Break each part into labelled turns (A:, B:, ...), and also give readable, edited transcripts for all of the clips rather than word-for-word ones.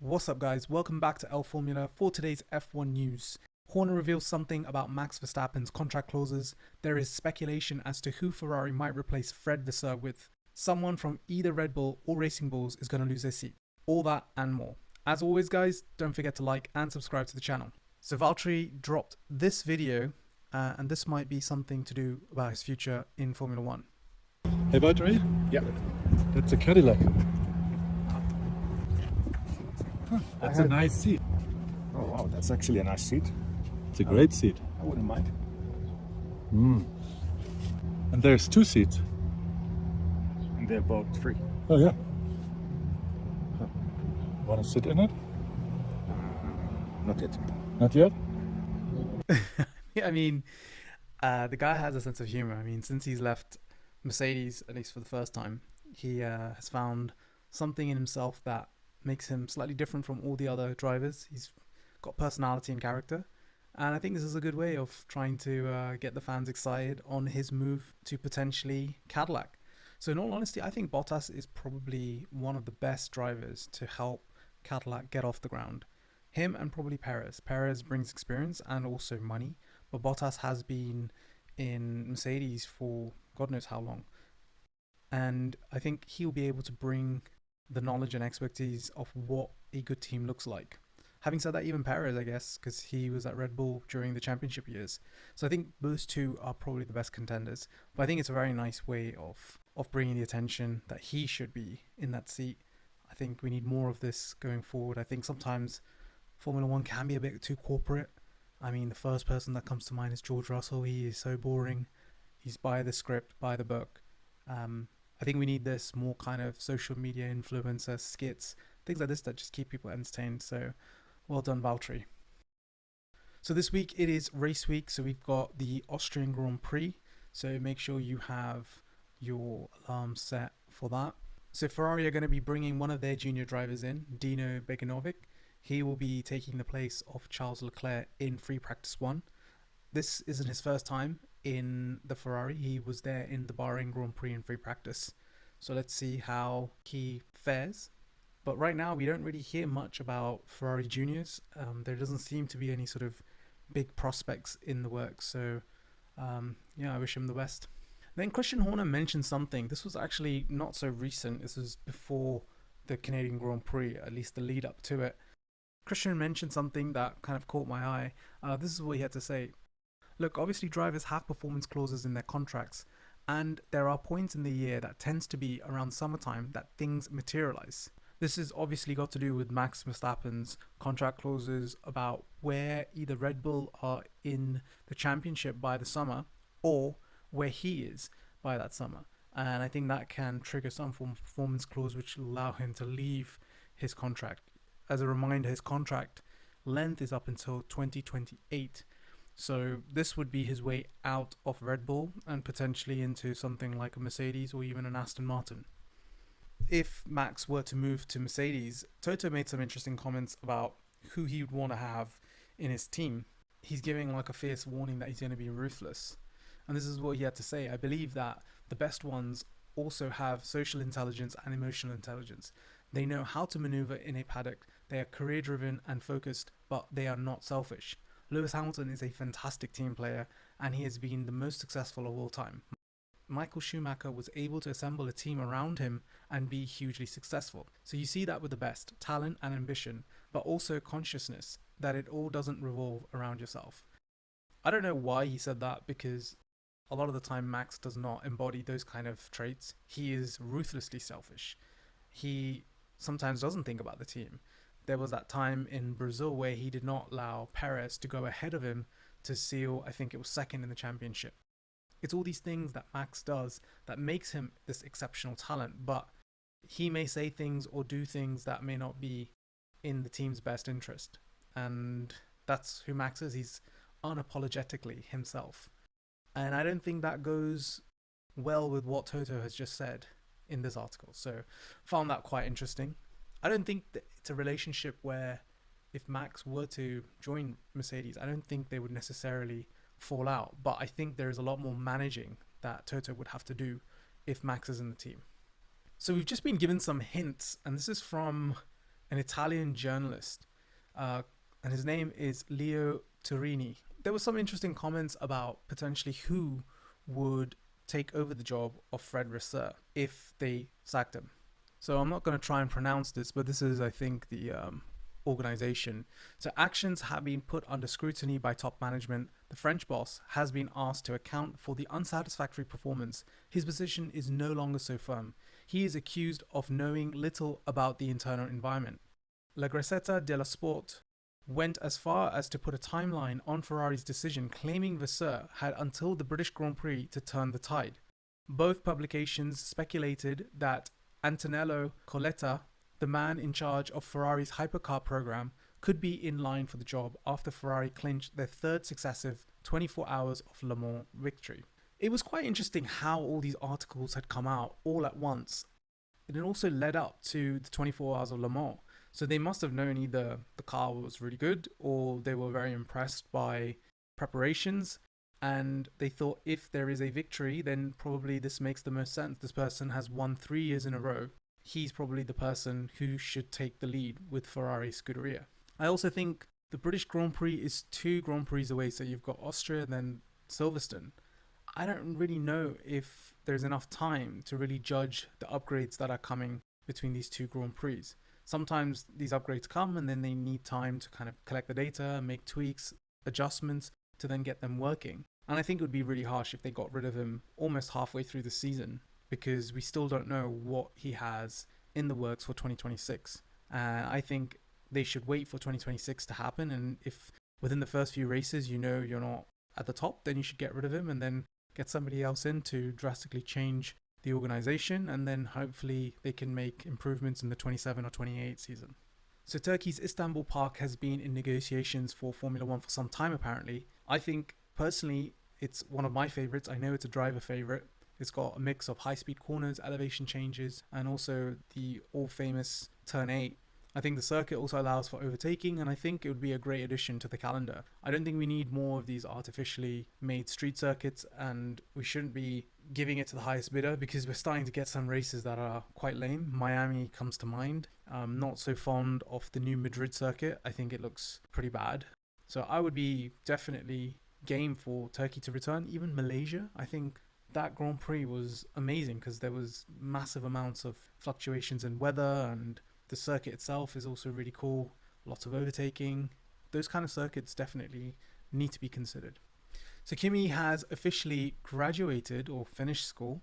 A: What's up, guys? Welcome back to L Formula for today's F1 news. Horner reveals something about Max Verstappen's contract clauses. There is speculation as to who Ferrari might replace Fred Vasseur with. Someone from either Red Bull or Racing Bulls is going to lose their seat. All that and more. As always, guys, don't forget to like and subscribe to the channel. So Valtteri dropped this video, and this might be something to do about his future in Formula 1.
B: Hey Valtteri?
C: Yeah.
B: That's a Cadillac. That's a nice seat.
C: Oh wow, that's actually a nice seat.
B: It's a great seat.
C: I wouldn't mind.
B: And there's two seats.
C: And they're both free.
B: Oh yeah. Want to sit in it?
C: Not yet.
B: Not yet?
A: Yeah, I mean, the guy has a sense of humor. I mean, since he's left Mercedes, at least for the first time, he has found something in himself that makes him slightly different from all the other drivers. He's got personality and character, and I think this is a good way of trying to get the fans excited on his move to potentially Cadillac. So in all honesty, I think Bottas is probably one of the best drivers to help Cadillac get off the ground. Him and probably Perez. Perez brings experience and also money, but Bottas has been in Mercedes for God knows how long, and I think he'll be able to bring the knowledge and expertise of what a good team looks like. Having said that, even Perez, I guess, because he was at Red Bull during the championship years. So I think those two are probably the best contenders. But I think it's a very nice way of bringing the attention that he should be in that seat. I think we need more of this going forward. I think sometimes Formula One can be a bit too corporate. I mean, the first person that comes to mind is George Russell. He is so boring. He's by the script, by the book. I think we need this more kind of social media influencer skits, things like this that just keep people entertained. So well done, Valtteri. So this week it is race week. So we've got the Austrian Grand Prix. So make sure you have your alarm set for that. So Ferrari are going to be bringing one of their junior drivers in, Dino Beganovic. He will be taking the place of Charles Leclerc in free practice 1. This isn't his first time in the Ferrari. He was there in the Bahrain Grand Prix in free practice. So let's see how he fares. But right now we don't really hear much about Ferrari juniors. There doesn't seem to be any sort of big prospects in the works. So yeah, I wish him the best. Then Christian Horner mentioned something. This was actually not so recent. This was before the Canadian Grand Prix, at least the lead up to it. Christian mentioned something that kind of caught my eye. This is what he had to say. Look, obviously drivers have performance clauses in their contracts, and there are points in the year that tends to be around summertime that things materialize. This has obviously got to do with Max Verstappen's contract clauses about where either Red Bull are in the championship by the summer or where he is by that summer. And I think that can trigger some form of performance clause which will allow him to leave his contract. As a reminder, his contract length is up until 2028. So this would be his way out of Red Bull and potentially into something like a Mercedes or even an Aston Martin. If Max were to move to Mercedes, Toto made some interesting comments about who he would want to have in his team. He's giving like a fierce warning that he's going to be ruthless. And this is what he had to say. I believe that the best ones also have social intelligence and emotional intelligence. They know how to maneuver in a paddock. They are career driven and focused, but they are not selfish. Lewis Hamilton is a fantastic team player, and he has been the most successful of all time. Michael Schumacher was able to assemble a team around him and be hugely successful. So you see that with the best, talent and ambition, but also consciousness that it all doesn't revolve around yourself. I don't know why he said that, because a lot of the time Max does not embody those kind of traits. He is ruthlessly selfish. He sometimes doesn't think about the team. There was that time in Brazil where he did not allow Perez to go ahead of him to seal, I think it was second in the championship. It's all these things that Max does that makes him this exceptional talent, but he may say things or do things that may not be in the team's best interest. And that's who Max is. He's unapologetically himself. And I don't think that goes well with what Toto has just said in this article. So found that quite interesting. I don't think that it's a relationship where if Max were to join Mercedes, I don't think they would necessarily fall out. But I think there is a lot more managing that Toto would have to do if Max is in the team. So we've just been given some hints, and this is from an Italian journalist, and his name is Leo Turini. There were some interesting comments about potentially who would take over the job of Fred Vasseur if they sacked him. So I'm not going to try and pronounce this, but this is, I think, the organization. So actions have been put under scrutiny by top management. The French boss has been asked to account for the unsatisfactory performance. His position is no longer so firm. He is accused of knowing little about the internal environment. La Gazzetta dello Sport went as far as to put a timeline on Ferrari's decision, claiming Vasseur had until the British Grand Prix to turn the tide. Both publications speculated that Antonello Coletta, the man in charge of Ferrari's hypercar program, could be in line for the job after Ferrari clinched their third successive 24 hours of Le Mans victory. It was quite interesting how all these articles had come out all at once. And it also led up to the 24 hours of Le Mans. So they must have known either the car was really good or they were very impressed by preparations. And they thought if there is a victory, then probably this makes the most sense. This person has won 3 years in a row. He's probably the person who should take the lead with Ferrari Scuderia. I also think the British Grand Prix is 2 Grand Prix away. So you've got Austria and then Silverstone. I don't really know if there's enough time to really judge the upgrades that are coming between these 2 Grand Prix. Sometimes these upgrades come and then they need time to kind of collect the data, make tweaks, adjustments to then get them working. And I think it would be really harsh if they got rid of him almost halfway through the season because we still don't know what he has in the works for 2026. I think they should wait for 2026 to happen. And if within the first few races, you know you're not at the top, then you should get rid of him and then get somebody else in to drastically change the organization, and then hopefully they can make improvements in the 27 or 28 season. So Turkey's Istanbul Park has been in negotiations for Formula One for some time apparently. I think personally it's one of my favorites. I know it's a driver favorite. It's got a mix of high-speed corners, elevation changes, and also the all-famous Turn 8. I think the circuit also allows for overtaking, and I think it would be a great addition to the calendar. I don't think we need more of these artificially made street circuits, and we shouldn't be giving it to the highest bidder because we're starting to get some races that are quite lame. Miami comes to mind. I'm not so fond of the new Madrid circuit. I think it looks pretty bad. So I would be definitely game for Turkey to return. Even Malaysia, I think that Grand Prix was amazing because there was massive amounts of fluctuations in weather, and the circuit itself is also really cool. Lots of overtaking. Those kind of circuits definitely need to be considered. So Kimi has officially graduated or finished school.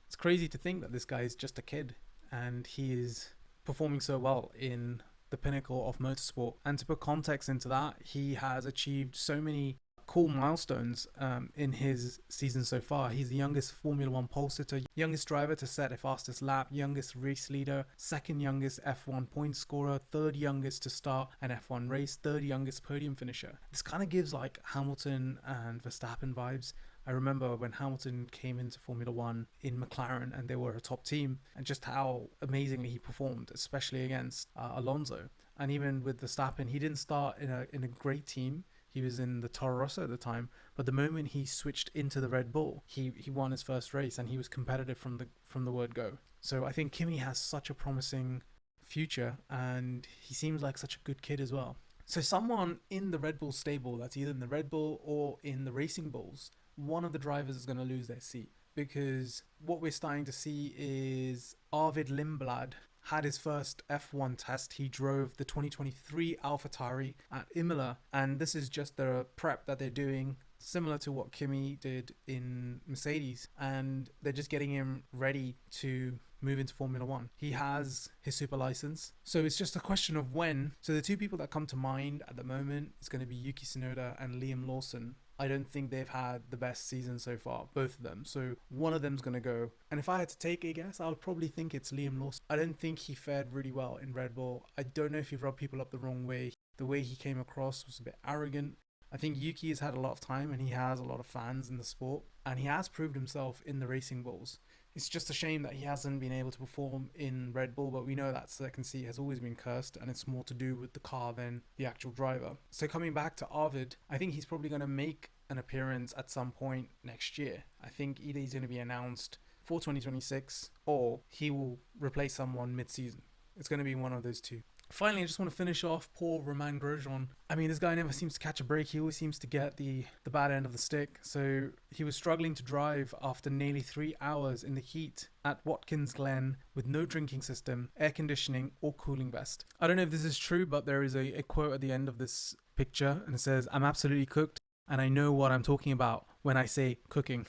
A: It's crazy to think that this guy is just a kid and he is performing so well in the pinnacle of motorsport. And to put context into that, he has achieved so many cool milestones in his season so far. He's the youngest Formula One pole sitter, youngest driver to set a fastest lap, youngest race leader, second youngest F1 point scorer, third youngest to start an F1 race, third youngest podium finisher. This kind of gives like Hamilton and Verstappen vibes. I remember when Hamilton came into Formula One in McLaren and they were a top team, and just how amazingly he performed, especially against Alonso. And even with Verstappen, he didn't start in a great team. He was in the Toro Rosso at the time, but the moment he switched into the Red Bull, he won his first race and he was competitive from the word go. So I think Kimi has such a promising future and he seems like such a good kid as well. So someone in the Red Bull stable that's either in the Red Bull or in the Racing Bulls, one of the drivers is going to lose their seat, because what we're starting to see is Arvid Lindblad had his first F1 test. He drove the 2023 AlphaTauri at Imola, and this is just the prep that they're doing, similar to what Kimi did in Mercedes, and they're just getting him ready to move into Formula One. He has his super license, so it's just a question of when. So the 2 people that come to mind at the moment is going to be Yuki Tsnoda and Lawson. I don't think they've had the best season so far, both of them. So one of them's going to go. And if I had to take a guess, I would probably think it's Lawson. I don't think he fared really well in Red Bull. I don't know if he rubbed people up the wrong way. The way he came across was a bit arrogant. I think Yuki has had a lot of time and he has a lot of fans in the sport. And he has proved himself in the Racing Bulls. It's just a shame that he hasn't been able to perform in Red Bull, but we know that second seat has always been cursed and it's more to do with the car than the actual driver. So coming back to Arvid, I think he's probably going to make an appearance at some point next year. I think either he's going to be announced for 2026 or he will replace someone mid-season. It's going to be one of those 2. Finally, I just want to finish off poor Romain Grosjean. I mean, this guy never seems to catch a break. He always seems to get the bad end of the stick. So he was struggling to drive after nearly 3 hours in the heat at Watkins Glen with no drinking system, air conditioning, or cooling vest. I don't know if this is true, but there is a quote at the end of this picture, and it says, "I'm absolutely cooked, and I know what I'm talking about when I say cooking."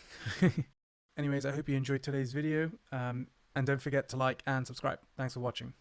A: Anyways, I hope you enjoyed today's video, and don't forget to like and subscribe. Thanks for watching.